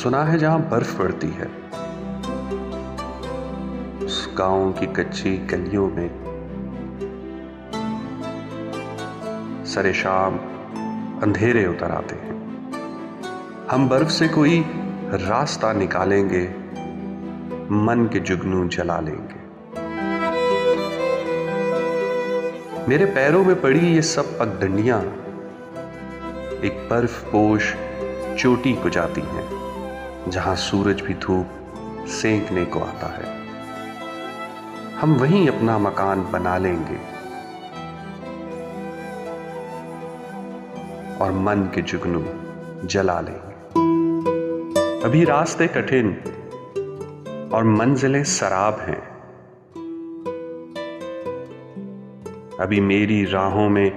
सुना है जहां बर्फ पड़ती है, उस गांव की कच्ची गलियों में सरे शाम अंधेरे उतर आते हैं। हम बर्फ से कोई रास्ता निकालेंगे, मन के जुगनू जला लेंगे। मेरे पैरों में पड़ी ये सब पगडंडियां एक बर्फ पोश चोटी को जाती हैं, जहां सूरज भी धूप सेंकने को आता है। हम वहीं अपना मकान बना लेंगे और मन के जुगनू जला लेंगे। अभी रास्ते कठिन और मंजिलें सराब हैं। अभी मेरी राहों में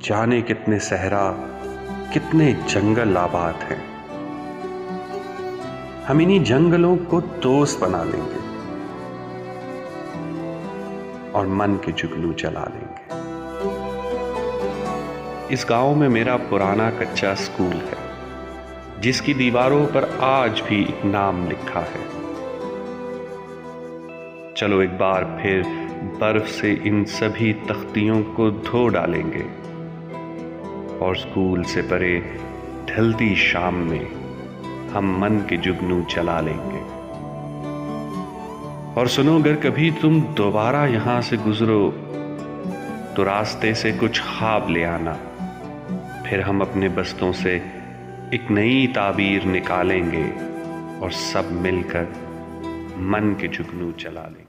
जाने कितने सहरा, कितने जंगल आबाद हैं। हम इन्हीं जंगलों को दोस्त बना लेंगे और मन के जुगनू जला लेंगे। इस गांव में मेरा पुराना कच्चा स्कूल है, जिसकी दीवारों पर आज भी एक नाम लिखा है। चलो एक बार फिर बर्फ से इन सभी तख्तियों को धो डालेंगे और स्कूल से परे ढलती शाम में हम मन के जुगनू जला लेंगे। और सुनो, अगर कभी तुम दोबारा यहां से गुजरो तो रास्ते से कुछ ख्वाब ले आना, फिर हम अपने बस्तों से एक नई ताबीर निकालेंगे और सब मिलकर मन के जुगनू जला लेंगे।